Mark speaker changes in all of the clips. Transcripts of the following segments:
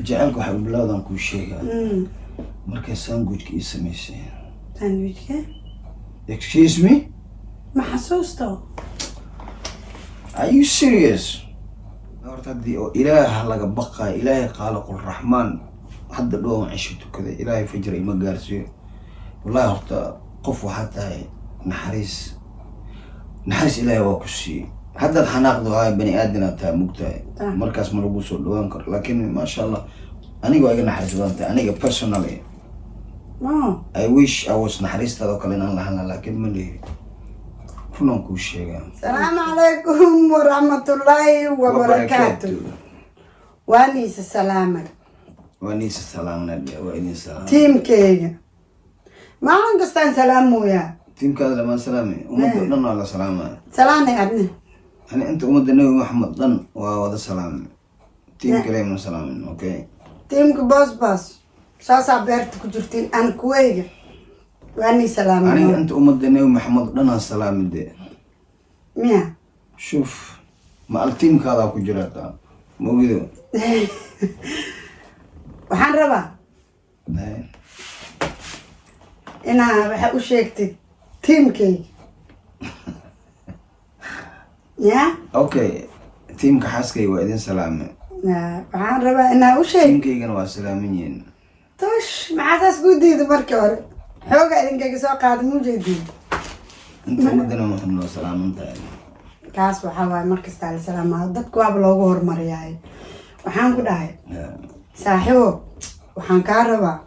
Speaker 1: jacaylku waxa uu bilowdan ku sheegaa markay sandwich ii sameysay.
Speaker 2: Sandwich?
Speaker 1: Excuse me?
Speaker 2: Ma xasuusto.
Speaker 1: Are you serious? horta dii oo ilaaha laga baqay ilaahay qaaliqul raxmaan hadda dhow cishto kada ilaahay fajr ima gaarsiyo wallahi horta qof waxa tahay naxariis ilaahay waa ku sii hadda xanaaqdo ay bani aadana taa mugtahay markaas ma lagu soo dhawaan karo laakiin ma sha Allah aniga waa iga naxariis badanta aniga personally I wish I was naxariistada kale inaan lahayn laakiin ma leeyahay كلهم كل شيء.
Speaker 2: السلام عليكم ورحمة الله وبركاته. وانيس السلامة.
Speaker 1: وانيس السلامة وانيس السلامة.
Speaker 2: تيم كيجا. ما عندك سلام ويا.
Speaker 1: تيم كذا لما سلامة. ومدنا على سلامة.
Speaker 2: سلامة يا ابني.
Speaker 1: يعني أنت ومدنا محمد ضن وهذا سلام. تيم كلام سلام أوكي.
Speaker 2: تيم كباس. ساسا بيرت كجرتين أنا كويجا. واني سلام.
Speaker 1: أنا أنت ومدنا محمد ضن السلام ده.
Speaker 2: ميا.
Speaker 1: شوف ما التيم كذا كجرتا مو كده.
Speaker 2: وحن ربا.
Speaker 1: نعم.
Speaker 2: أنا بحب وشيكتي تيم كي. يا.
Speaker 1: أوكي تيم كحاسكي وإذن سلامة.
Speaker 2: لا وحن ربا أنا وشيك.
Speaker 1: تيم كي كانوا سلامين.
Speaker 2: توش مع أساس جديد بركور. حوجا إذن كي سوق هذا مو جديد.
Speaker 1: أنت ومدنا محمد سلام أنت.
Speaker 2: kaas waxa waay markasta taal salaamaad dadku waaba loogu hormariyay waxaan ku dhahay saaxiibo waxaan ka rabaa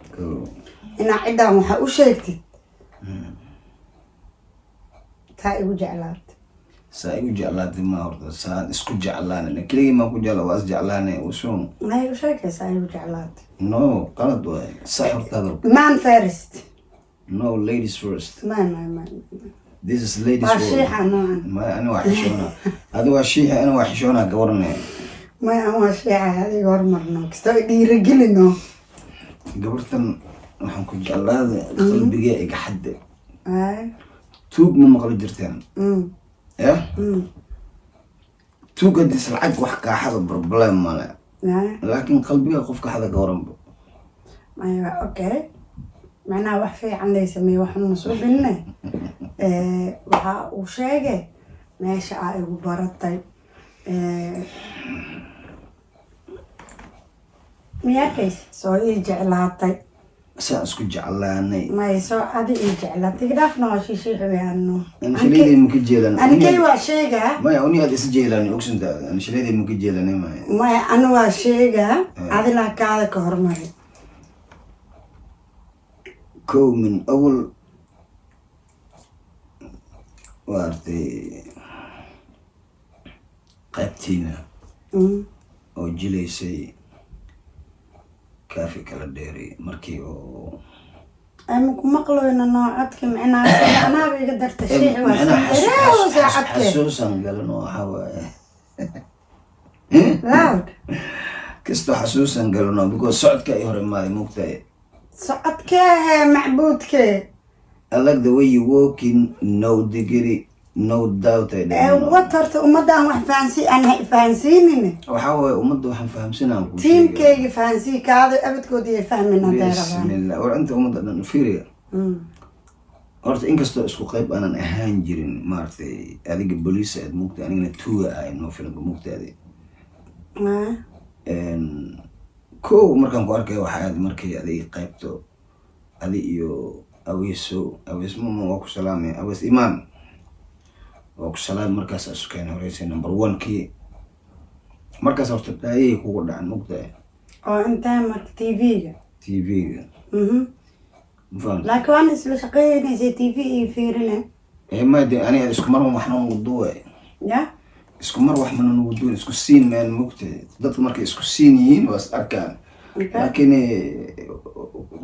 Speaker 2: ina ciidan waxa u sheegtid taa igu jeclaatay
Speaker 1: ma horta saan isku jeclaanay kaliya ma ku jeclaa waas jeclaanay usun
Speaker 2: ma igu sheegaysaa igu jeclaatay
Speaker 1: no qalad waay sax horta
Speaker 2: man first
Speaker 1: no ladies first
Speaker 2: man
Speaker 1: This is ladies first. ما أنا وحشونا. هذا هو الشيء أنا وحشونا قبرنا.
Speaker 2: ما هو الشيء هذا قبرنا. كستوي رجلنا.
Speaker 1: قبرتن نحن كل الله قلبي جاء كحد. توق من مقلد جرتين. إيه؟ توق قد يسلعك وحكي حدا بروبلم ماله. لكن قلبي خوفك حدا قبرنا.
Speaker 2: أيوة أوكي. معناها wax fiican lay sameeyay waxaan soo bilnay waxa uu sheegay meesha ay ugu baratay miyaakays soo ii jeclaatay
Speaker 1: saan isku jeclaanay
Speaker 2: ma soo adi ii jeclaatay dhaafna waa shiishiixayaano
Speaker 1: ana shaleeday ma ka jeelan
Speaker 2: ani kay waa sheega
Speaker 1: ma uni aad is jeelan ogsinta ana shaleeday ma ka jeelanay
Speaker 2: ma ana waa sheega adina kaada ka hormaray
Speaker 1: كو من أول وارتي قابتينا أو جليسي كافي كلا ديري مركي أو
Speaker 2: أمكم مقلوين نوعاتك معنا أنا بيقدر تشيع
Speaker 1: وساعتك حسوسا قالوا إنه حوا
Speaker 2: لاود
Speaker 1: كستو حسوسا قالوا إنه بيقول صعدك يهرم ماي مقتاي
Speaker 2: صعدك معبودك
Speaker 1: I like the way you walking, no degree, no doubt.
Speaker 2: وترت أمدا وح فانسي أنا فانسيني.
Speaker 1: وحاول أمدا وح فهمسنا.
Speaker 2: تيم كي فانسي كهذا أبد كودي فهمنا دارا.
Speaker 1: بسم الله. وأنت أمدا نفيريا. أرت إنكستو إسكو قريب أنا أهانجرين مارتي هذه البوليس ممكن أنا نتوه إنه في الممكن هذه. كو مركم قارك واحد مركي هذه قريبته هذه يو. أويس مو وأكو سلامي أويس إمام وأكو سلام مركز أسكان هوريسي نمبر 1 كي مركز أرتبطائي كوكو عن مقطع
Speaker 2: أنت مرك تي في
Speaker 1: مفهوم
Speaker 2: لكن أنا سلو شقيني زي تي في فيرنا
Speaker 1: ما دي أنا اسكو مرة وحنا نوضوه
Speaker 2: يا
Speaker 1: اسكو مرة وحنا نوضوه اسكو السين مان مقطع ضد مركز اسكو السينيين بس أركان لكن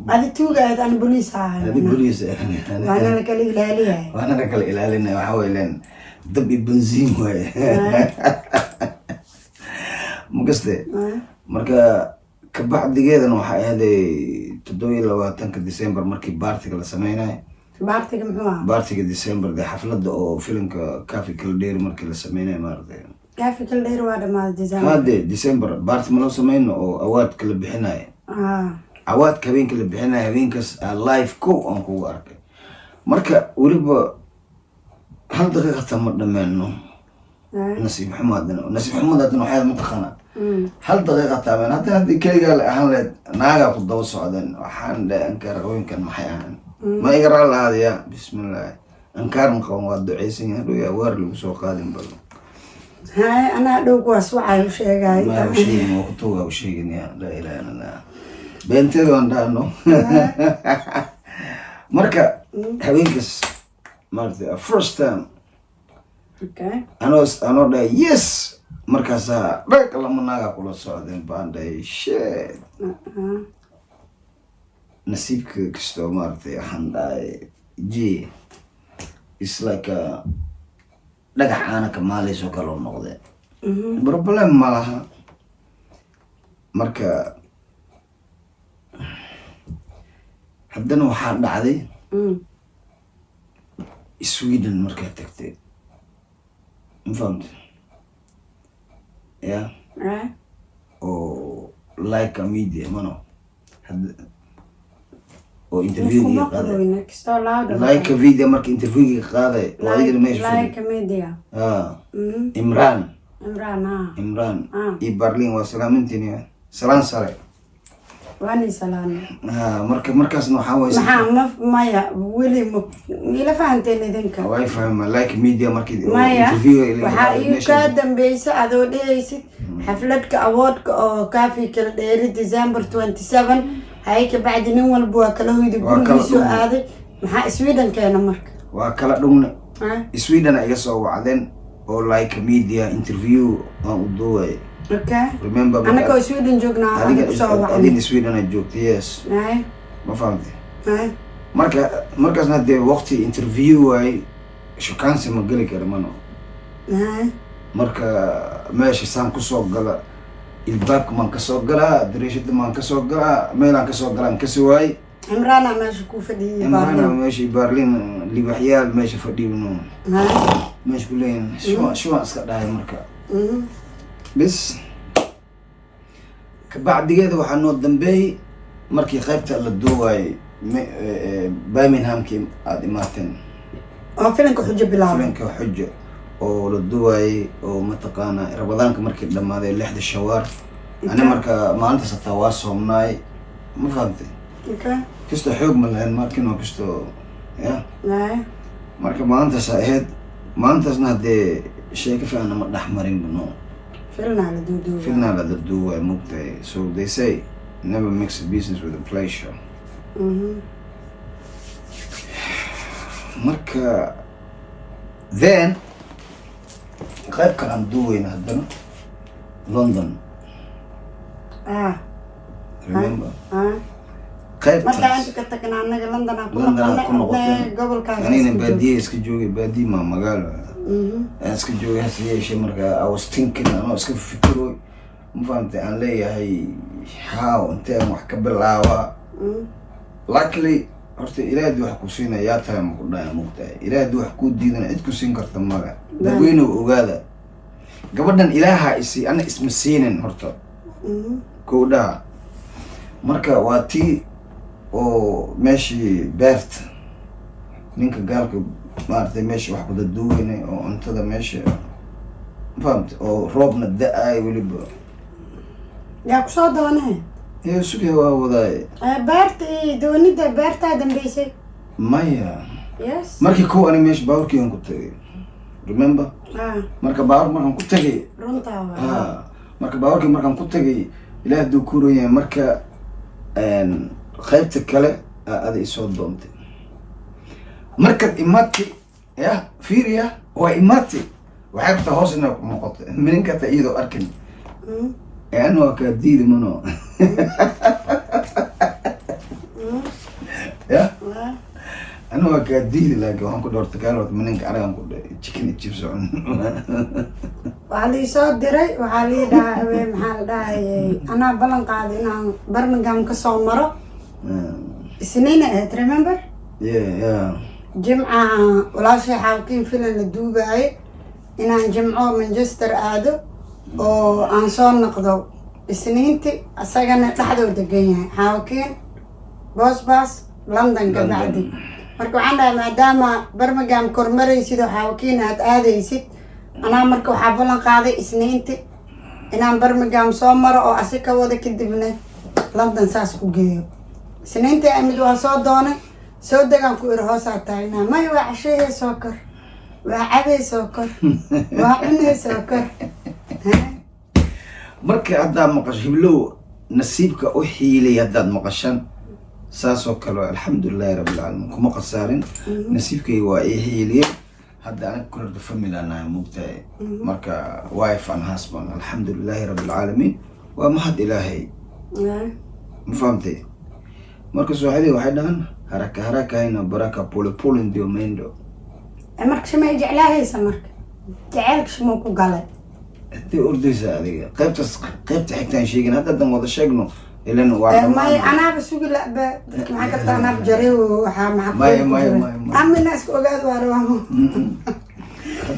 Speaker 2: هذه توقعت أنا بوليس
Speaker 1: هذه بوليس
Speaker 2: وأنا لك الإلالية
Speaker 1: وأنا لك الإلالية وحاول لأن دبي بنزين وهي مو قصدي مركا كبعد دقيقة وحي هذه تدوي لو تنك ديسمبر مركي بارتيك اللي سميناه
Speaker 2: بارتيك محوها
Speaker 1: بارتيك ديسمبر دي حفلة أو فيلم كافي كل دير مركي اللي سميناه مرتين
Speaker 2: كافي كل دير واحدة ما ديزاين
Speaker 1: هذا ديسمبر بارت ملو سمينا أو أواد كل بحناية عواد كبين كل بحناية هبين كس لايف كو أنكو أركي مركا ولبا هل دقيقة تمرنا منه نسيب محمد أدنو حياة متخنات هل دقيقة تمرنا حتى هذه كي قال أهل ناقا قد دو سعودين وحان لا أنكار وين كان محيان ما يقرأ الله هذا يا بسم الله أنكار مقوم وادو عيسين هلو يا وارلو بسو قادم بلو
Speaker 2: هاي أنا دوك واسوعي وشيء قاي
Speaker 1: ما هو شيء وقتوها وشيء يا لا إله إلا الله بنتي وندانو مركا هبينكس مرتي first time
Speaker 2: اوكي
Speaker 1: أنا ده yes مركا سا بك لما ناقا كل سعودين باندي shit نسيبك كستو مرتي حنداي جي it's like dhagax aana ka maalayso kaloo noqdee problem ma laha marka haddana waxaa dhacday Sweden markaa tagtay ma fahamte ya oo like a media mano oo interviewga qaaday like a video marka interviewga qaaday oo adiga meesha
Speaker 2: like a media
Speaker 1: Imran i Berlin waa salaamintiina salaan sare
Speaker 2: واني سلام
Speaker 1: markaasna waxaa waay
Speaker 2: maxaa maya weli ila fahanteen idinka
Speaker 1: way fahma like media markii
Speaker 2: interview waxa ii ka dambeysay adoo dhehaysid xafladka awardka oo kaafi kala dheeri December 27 hay ka bacdi nin walba waa kala hoyday gurigiisu aaday maxaa Sweden keena marka
Speaker 1: waa kala dhumna Sweden ay soo wacdeen oo like media interview aan u duway
Speaker 2: okay
Speaker 1: remember
Speaker 2: أنا كو Sweden جوجنا
Speaker 1: أدين Sweden أجوك yes ما فهمت مركز نادي وقتي interview أي شو كان سما قلي كرمانو مركا ماشي سام كسوق قلا الباك مان كسوق قلا دريشة مان كسوق قلا ميلان كسوق قلا كسواي
Speaker 2: عمرانا ماشي كوفدي
Speaker 1: عمرانا ماشي برلين اللي بحيال ماشي فدي منو ماشي بلين شو أسكت ده مركا بس كبعديده waxaa noo dambeeyay markii qaybta la duubay Birmingham kii aad imaateen
Speaker 2: oo filanka xujo bilaabay
Speaker 1: filanka xujo oo la duubay oo mataqaana Ramadaanka markii dhamaaday 6 shawaar ana marka maalinta sataa waa soomnaay ma fahamtay kisto xoog ma lahayn markii noo kisto ya marka maalintaas ahayd maalintaasna hadee shay ka fiican ma dhaxmarin bano فيلنا على دودو مقطع so they say never mix a business with a pleasure marka then qayb kale aan duwayna haddana London remember qayb
Speaker 2: marka inta ka tagna anaga London aan ku noqonay gobolka
Speaker 1: anina baadiye iska joogay baadiye ma magaalo iska joogay hasiyeeshe marka I was thinking anoo iska fikiro ma fahamtay aan leeyahay how intaan wax ka bilaaba luckily horta ilaahay wax ku siinaya tahay ma ku dhaay muqtaay ilaahay wax ku diidana cid ku siin karta maga dadweyne ogaada gabadhan ilaaha isi ana isma siinin horta kooda marka waa tii oo meeshii beert ninka gaalka maartay meeshii wax wada duweynay oo cuntada meesha fahamtay oo roobna da'ay weliba
Speaker 2: yaa ku soo doonay
Speaker 1: sugi waa wadaay
Speaker 2: beertii doonida beertaa dambeysay
Speaker 1: maya
Speaker 2: yes
Speaker 1: markii koo ani meesha baawrkii aan ku tagay remember marka baawr markaan ku tagay
Speaker 2: runtaa
Speaker 1: marka baawrkii markaan ku tagay ilaahay duu ku royay marka qaybta kale aad isoo doontay marka imaatay ya fiiriya waa imaatay waxay ku hoos inay ku noqotay minka ta iyadoo arkin أنا كدير منو يا أنا كدير لكن هم كده ارتكالات منك أنا هم كده chicken chips on
Speaker 2: وعلي صاد دري وعلي دا محل دا أنا بلن قاعد أنا برمجان كسومرة سنين remember
Speaker 1: yeah
Speaker 2: جمعة ولا شيء حاوكين فيلم الدوباي inaan jimco Manchester aado oo aan soo noqdo isniintii asagana dhexdoo degan yahay xaawkiin boosbaas London gabadhi marka waxaan dhahay maadaama Birmingham kormaraysid oo xaawkiin aad aadaysid anaa marka waxaa ballan qaaday isniintii inaan Birmingham soo maro oo asika wada kadibna London saas ku geeyo isniintii amid waa soo doonay soo degaan ku iri hoosaa taagnaa may waa cashee soo kor waa cabee soo kor waa cunee soo kor
Speaker 1: marka haddaad maqasho hiblow nasiibka u xiilay haddaad maqashan saasoo kale alxamdulillahi rabbilcaalamiin kuma khasaarin nasiibkayga waa ii xiiliyey hadda anaga kororka family anahay moogtahay marka wife and husband alxamdulillahi rabbilcaalamiin waa mahad ilaahay ma fahamtay marka sooxadii waxay dhahan haraka haraka hayna baraka pole pole ndio mendo
Speaker 2: marka shimay jeclaahaysa marka jaceelka shimo ku galay
Speaker 1: انت ارديسه هذه قيبت حكتان شيء هذا دم وضع شيء إلى نوع
Speaker 2: ما أنا بسوق لا ما كنت أنا بجري وحام
Speaker 1: ما
Speaker 2: أم الناس كوجاد وراهم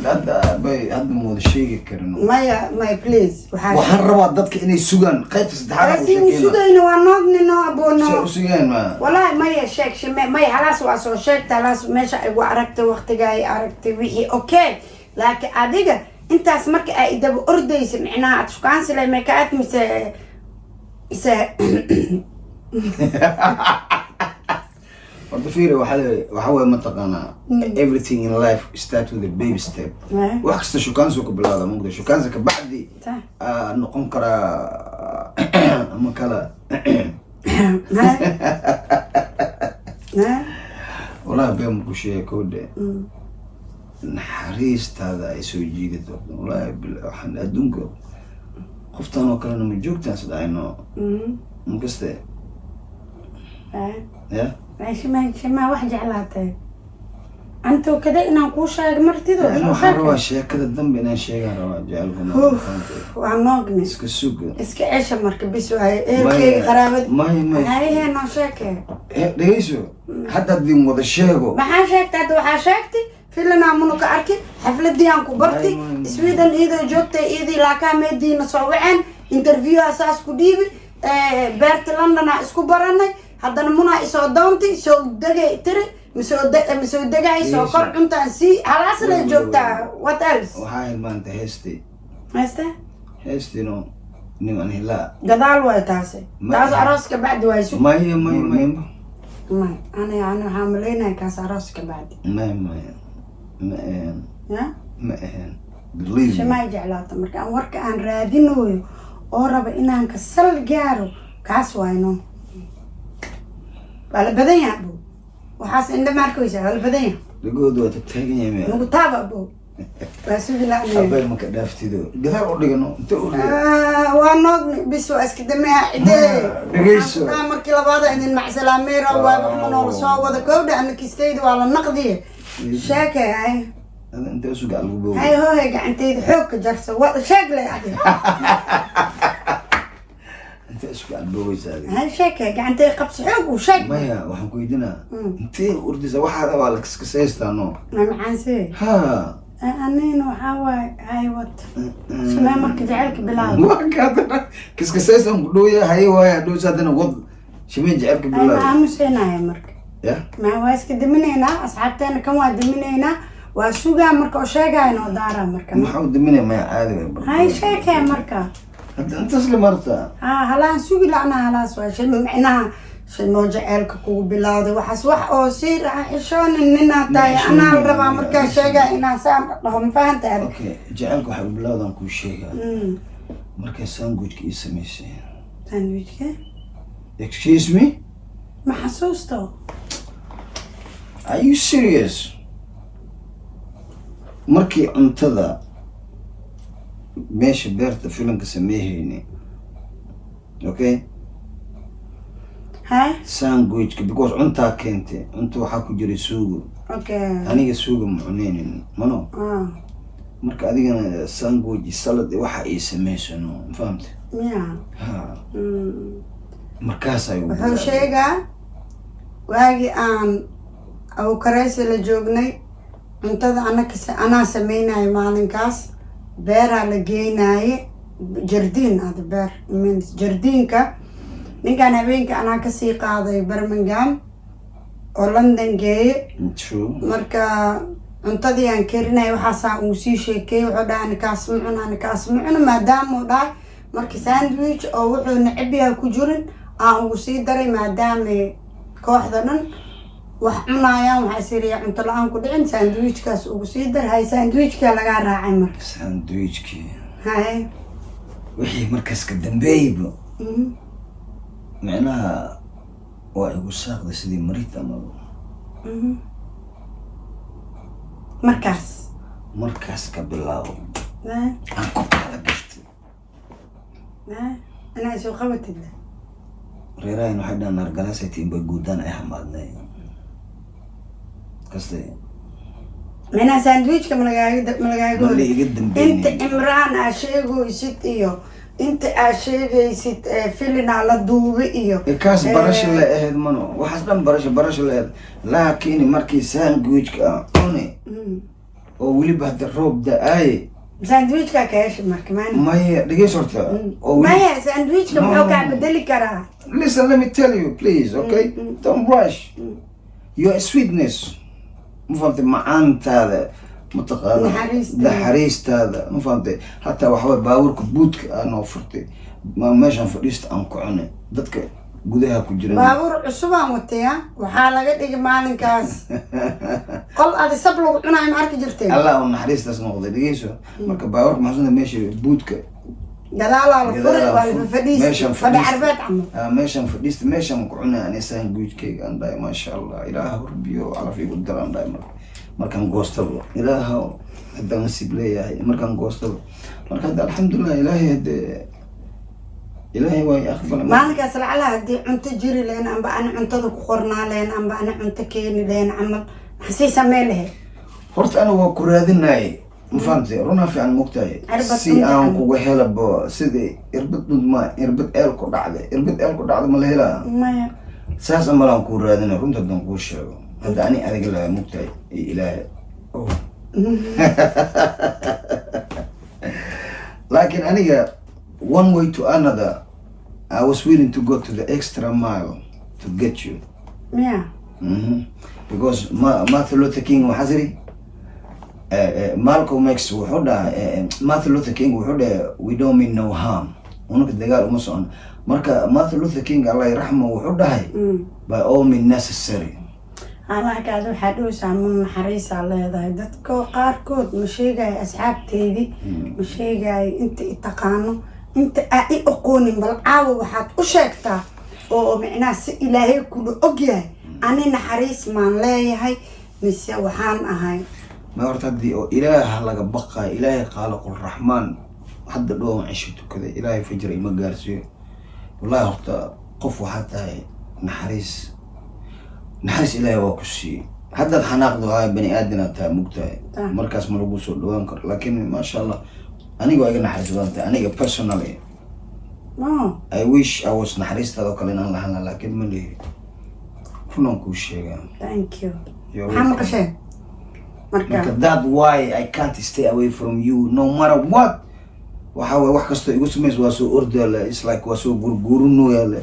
Speaker 1: هذا مو الشيء كرنو
Speaker 2: ما بليز
Speaker 1: وحرب ضدك إني سجن قيبت استحارة
Speaker 2: بس إني سجن ونقني نابونا
Speaker 1: سجن ما
Speaker 2: والله ما يشك شيء ما خلاص واسو شك خلاص ماشي وعرفت وقت جاي عرفت وحي أوكي لكن أديك انت اسمك اذا ارديس معناها اتشكان سلي ميكات مس
Speaker 1: وضفيري وحاول منطقنا everything in life start with a baby step وحكست شكان سوق بلاده مقدر شكان زك بعدي نقوم كرا مكلا والله بيوم كوشي كود نحريست هذا يسوي جيدة والله بالحن أدونك خفتان وكلنا من جوكتان صدقينه مقصده يا
Speaker 2: ما واحد جعلاته أنتوا كده إن كوشة مرتدو
Speaker 1: أنا حروا شيء كده الذنب إن شيء روا جعلهم
Speaker 2: وعناقني
Speaker 1: إسك السوق
Speaker 2: إسك إيش مركب بيسوا هاي قرابة
Speaker 1: ما
Speaker 2: هاي ناشكة
Speaker 1: ليشو حتى دي موضة شيء
Speaker 2: ما حاشكت هذا حاشكتي في لنا منو كأركي حفلة ديانكو برتي سويدن إذا جوت إذا لاكا مدي نصوعن انترفيو أساس كديبي بيرت لندن اسكو براني هذا منا إسوا دونتي سو دقي تري مسو دقي سو كور أنت سي على أصل جوتا what else
Speaker 1: وهاي ما أنت هستي نو أنا لا
Speaker 2: قدال وتاسي تاس عراسك بعد ويسو
Speaker 1: ما
Speaker 2: أنا حاملين كاس عراسك بعد
Speaker 1: ما believe
Speaker 2: شو ما يجي على تمرك أنا ورك أنا رادينه أورب إن أنا كسل جارو كاس وينو ولا بدين أبو وحاس إن ما كويس ولا بدين
Speaker 1: لقود وتتهجن يا مي
Speaker 2: مقطع أبو بس لا
Speaker 1: أبي ما كدافتي دو قدر أقول إنه أنت قول
Speaker 2: وانا بسوا أسكدمها عدي
Speaker 1: دقيسو
Speaker 2: أنا مركي لبعض عند المعسلة ميرا وابحمنا ورسوا وذا كودا أنك يستيدوا على النقدية شاكة هاي
Speaker 1: أنت أسوق على الجبوب
Speaker 2: هاي هو هيك أنت حوك جرسة شاكلة يعني
Speaker 1: أنت أسوق على الجبوب هذه
Speaker 2: هاي شاكة أنت قبس حوك وشاك
Speaker 1: ما هي وحن كويدنا أنت أردي واحد هذا على كسكسيس تانو
Speaker 2: ما معانسي
Speaker 1: ها
Speaker 2: أنينو حواي هاي وات شو ما مركي جعلك بلاد
Speaker 1: ما كذا كسكسيس أم بدوية هاي ويا دو سادنا وض شو مين جعلك بلاد
Speaker 2: ما مش هنا يا مركي
Speaker 1: يا
Speaker 2: ما هو اسكت من هنا أصحابتنا كم واحد من هنا وسوقا مركا وشاقا إنه دارا مركا
Speaker 1: ما حاول دمني ما عادي
Speaker 2: هاي شاكة يا مركا
Speaker 1: أنت أصلي مرتا
Speaker 2: هلا سوقي لعنا هلا سوا شيء معناها شيء موجع لك كو بلاد وحس وح أو سير شلون إننا تاي أنا الربع مركا شاقا إنا سام لهم فهمت هذا
Speaker 1: أوكي جعلك حب بلادهم كل شيء مركا ساندويتش كي اسميسي
Speaker 2: ساندويتش كي
Speaker 1: excuse me
Speaker 2: ما حسوسته
Speaker 1: are you serious markii cuntada meesha beerta filanka sameeyayni okay
Speaker 2: ها
Speaker 1: sandwich because cunta keentay cunta waxa ku jiray suugo
Speaker 2: okay
Speaker 1: aniga suugo ma cuneenin mano marka adigana sandwich salad waxa ay sameeysan fahamtay
Speaker 2: miya
Speaker 1: ha markaas ay
Speaker 2: wuxuu sheegaa waagi aan abu karaysi la joognay cuntada anaa sameynaayo maalinkaas beeraa la geenaaye jardiin ada beer jardiinka ninkaan habeenka anaa kasii qaaday Birmingham oo London geeye marka cuntadii aan karinay waxaasaa uu sii sheekeeyey wuxuu dhahay nikaas mucuna maadaama uu dhahay marka sandwich oo wuxuu necab yahay ku jirin aan ugu sii daray maadaama kooxda dhan wax cunayaan waxaa isiriya cunto la-aan ku dhicin sandwichkaas ugu sii dar hay sandwichka lagaa raacay marka
Speaker 1: sandwichkii
Speaker 2: hay
Speaker 1: wixii markaas ka dambeeyba macnaha waa igu saaqda sidii marid ama markaas ka bilaabo aan ku kala gashto
Speaker 2: anaa soo qabatid
Speaker 1: reerahan waxay dhaan argalaasaytiin bay guudaan ay hamaadnay kaste
Speaker 2: mana sandwichka malagaaga
Speaker 1: iga dambeeyay
Speaker 2: inta Imraan aa sheegaysid iyo inta aa sheegaysid filina la duubay iyo
Speaker 1: kaas barasho la ahayd mano waxaas dhan barasho la ahayd laakiin markii sandwichka cune oo weliba hadda roob da'ay
Speaker 2: sandwichka ka heshay marka
Speaker 1: maya dhegeyso horta
Speaker 2: maya sandwichka muxuu kaa bedeli karaa
Speaker 1: listen let me tell you please okay don't rush your sweetness ما فهمت macaantaada mataqaana naxariistaada ma fahantay hataa waxba baaburka buudka aanoo furtay meeshaan fadhiista aan ku cunay dadka gudaha ku jira
Speaker 2: baabuur cusub aan wataya waxaa laga dhigay maalinkaas qol aad sab lagu cunaay ma arki jirtay
Speaker 1: allah oo naxariistaas noqday dhigeyso marka baaburka maxsuuna meesha buudka
Speaker 2: gadaala la furay waa fadhiista fadhi carbeed camal
Speaker 1: meeshaan fadhiista meeshaan ku cunay aan sandwichkayga aan dhahay ma sha Allah ilaaha rabbiyo calaf igu daran dhahay markaan goostado ilaaha hadda nasiib leeyahay markaan goostado marka hadda alxamdulillah ilaahay waa aqbal
Speaker 2: maalinkaas lacala hadii cunto jiri leen amba ana cuntada ku qornaa leen amba ana cunto keeni leen camal maxay sameyn lahayd
Speaker 1: horta ana waa ku raadinay ma fahantay runa fiican mugtahay si aan kugu helabo sidii irbad eel ku dhacday ma la helaa
Speaker 2: maya
Speaker 1: saas amalaan ku raadinay runta dan ku sheego hadda ani adiga la mugtahay ilaahay laakiin aniga one way to another I was willing to go to the extra mile to get you because Martin Luther King وحزري Malcolm X Martin Luther King we don't mean no harm ونك دجال ومسون مركا Martin Luther King الله يرحمه وحده by all means necessary
Speaker 2: أنا كذا حدوث عن حريص على هذا دتكو قاركود مشي جاي أصحابتي مشي جاي أنت تقانو أنت أي أقوني بالعاو وحد أشكتا أو معناس إلهي كله أجي أنا نحريص من لا هاي مسيا وحان هاي
Speaker 1: ما ارتدي إله لقى بقى إلهي خالق الرحمن حد دوم عشته كذا إلهي فجر ما قارسيه والله هرتا قف حتى نحريص إلهي وكسي حتى حناقض هاي بني آدم تا مقتاي مركز مربوس ودوانكر لكن ما شاء الله أنا قاعد نحرس بنت أنا personally I wish I was نحرس هذا كلنا الله لكن ملي فنون كل شيء
Speaker 2: thank you محمد قشين
Speaker 1: that's why I can't stay away from you no matter what وحاول وحكستو يقسميز واسو أردل it's like واسو غورغورنو يلا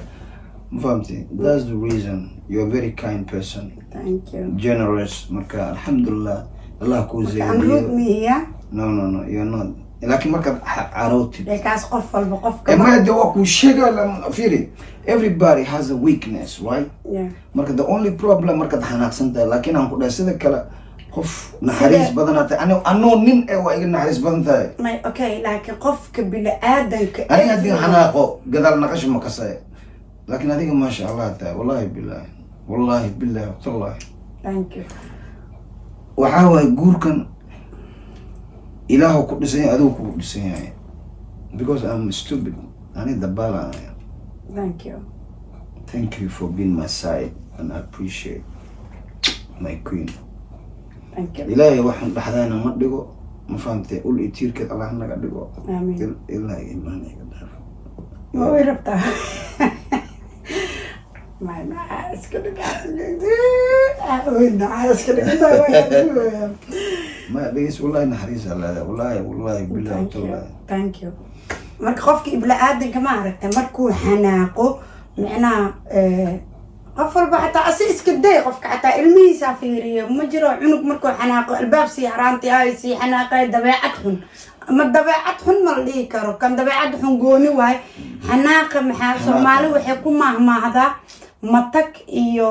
Speaker 1: فهمتي that's the reason you're a very kind person
Speaker 2: thank you
Speaker 1: generous مركا الحمد لله الله كوز زي
Speaker 2: I'm rude me here
Speaker 1: no you're not لكن مركا عروتي
Speaker 2: لكاس قفل بقف
Speaker 1: ما يدوقوا شيء ولا فيري everybody has a weakness right مركا the only problem مركا حناق سنتا لكن أنا كده سيدا كلا قف نحريس بدنات أنا نين أو إيجن نحريس بدنات
Speaker 2: ما أوكي لكن قف كبل آدم
Speaker 1: أنا هدي حناقه قدر نقاش مكسر لكن هذيك ما شاء الله تعالى والله بالله والله
Speaker 2: thank you
Speaker 1: وحاول جوركن إلهه كل شيء أدوك كل شيء because I'm stupid أنا دبالة thank you for being my side and I appreciate my queen
Speaker 2: thank you
Speaker 1: إلهي واحد بحدانا ما دقو ما فهمتي قول إتير كده الله إنك دقو
Speaker 2: آمين
Speaker 1: إلهي إيماني كده
Speaker 2: ما ويربطها ما اسكت كده
Speaker 1: ما بيس والله نحريص على هذا والله بالله والله.
Speaker 2: Thank you. marka qofka ibla aadanka ma aragtay markuu xanaaqo macnaa qof walba xataa asi iska day qofka xataa ilmihiisa fiiriyo ma jiro cunug markuu xanaaqo albaab si haraanti ay si xanaaqay dabeecad xun ama dabeecad xun ma dhihi karo kan dabeecad xun gooni waay xanaaqa maxaa Soomaali waxay ku mahmaahdaa matag iyo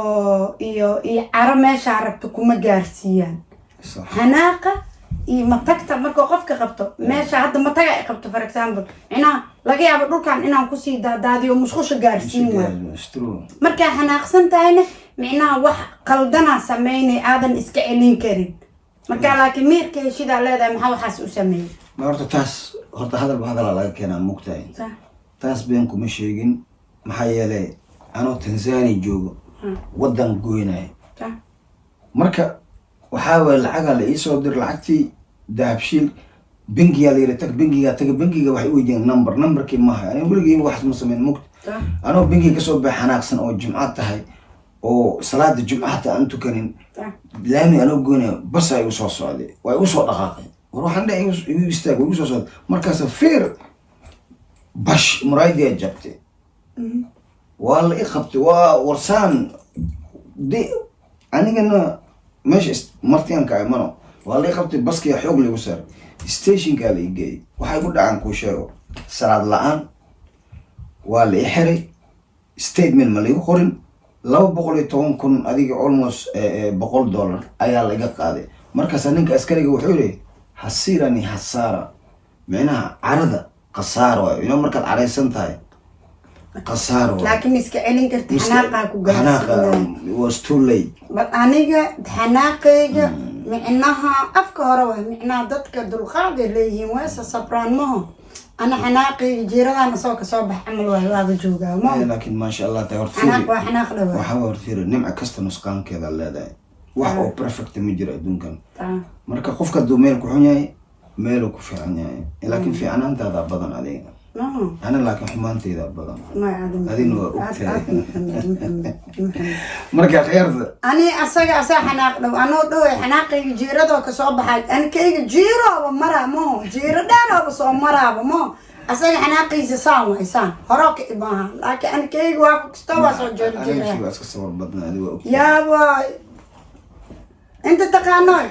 Speaker 2: cara meesha rabto kuma gaarsiiyaan xanaaqa iyo matagta markoo qofka qabto meesha hadda mataga ay qabto for example laga yaabo dhulkan inaan ku sii daadaadiyo musqusha gaarsiin waayo marka xanaaqsan tahayna macnaha wax qaldana sameynay aadan iska celin karin marka laakiin meerka heshida leedahay maxaa waxaas u sameeyay
Speaker 1: ma horta hadal laga keenaa mugtahay taas been kuma sheegin maxaa yeelay anoo Tanzania joogo wadan goynay marka waxaa way lacaga la isoo dir lacagtii dahabshiil bangiga la yiraahdo bangiga waxay u weydiin numberkii ma hayo ani weligeey wax ma sameyn mugta anoo bangiga ka soo baxay xanaaqsan oo jumcad tahay oo salaada jumcada aan tukanin laami anoo goynay bas ay u soo socday way u soo dhaqaaqay war waxaan dhahay igu istaag way u soo socday markaas feer bash muraaydi jabtay waa la qabtay waa warsaan anigana meesha martiyanka ay mano waa la qabtay baskiya xoog lagu sar stationka la igay waxay ku dhacan ku sheego salaad la'aan waa la xiray statement ma lagu qorin 210,000 adiga almost $100 ayaa laga qaaday markaas ninka askariga wuxuu yiri hasirani hasara macnaha carada qasaaro inoo markaad careysan tahay qasaaro
Speaker 2: laakiin iska celin kartay xanaaqa ku gaarsiin
Speaker 1: was too late
Speaker 2: aniga xanaaqayga macnaha afka hore waa macnaha dadka dulqaad leeyihiin waasa sabraan ma ana xanaaqayga jiradana soo ka soo bax amal waa joogaa ma
Speaker 1: laakiin ma sha Allah tahay
Speaker 2: xanaaq dhawa
Speaker 1: waxa hortiir nimca kasta nusqaankeeda leedahay wax oo perfect ma jiro adduunkan marka qofka dumeel ku xun yahay meel ku fiican yahay laakiin fiicanaantaada badan adiga أنا لكن حمانتي إذا بدن
Speaker 2: ما عادم
Speaker 1: هذين مركا خير
Speaker 2: أنا أسا حناق لو أنا دوي حناقي جيرة دو كسب حاج أنا كي جيرة ومرة مو جيرة دارا بس ومرة مو أسا حناقي زسام إنسان هراك إباها لكن أنا كي جواب كستوى سجل جيرة
Speaker 1: أنا شو أسكت بدنا هذي
Speaker 2: يا باي أنت تقانون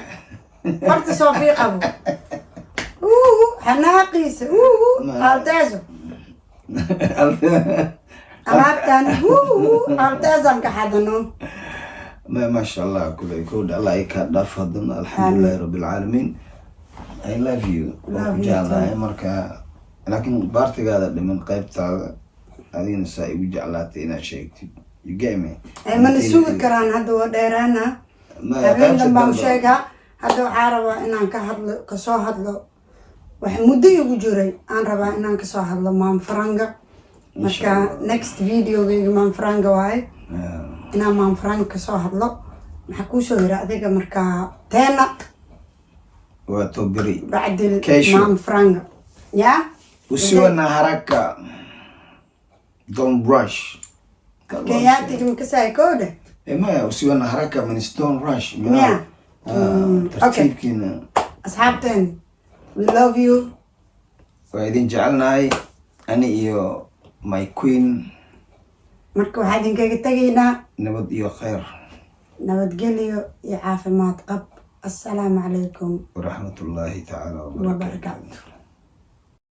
Speaker 2: فرت صوفي قبو حناقيس التازم أمرتني التازم كحدنو
Speaker 1: ما شاء الله كله يكون الله يكاد فضلنا الحمد لله رب العالمين I love you جعلها مركا لكن بارتي قاعدة من قيبتها هذين الساعي وجعلاتي أنا شيكتي you get me
Speaker 2: من السوق كران هذا وديرانا أبين لما مشيكا هذا عارضة إن كسو هذا waxay muddo igu jiray aan rabaa inaan ka soo hadlo maam Franga marka next video-gayga maam Franga waaye inaan maam Franga ka soo hadlo maxaa ku soo yiri adiga marka teena
Speaker 1: waa tobiri
Speaker 2: bacdil maam Franga ya
Speaker 1: usiwana haraka don't rush
Speaker 2: kayati mkasay kode
Speaker 1: ma usiwana haraka من don't rush
Speaker 2: yeah
Speaker 1: ترتيب كنا
Speaker 2: asxaabteen we love you
Speaker 1: وإذن جعلناي أنا إيو my queen
Speaker 2: marka waxaan idinkaga tagaynaa
Speaker 1: nabad iyo khayr
Speaker 2: nabadgelyo iyo caafimaad qab assalaamu calaykum
Speaker 1: waraxmatullaahi tacaala
Speaker 2: wabarakaatu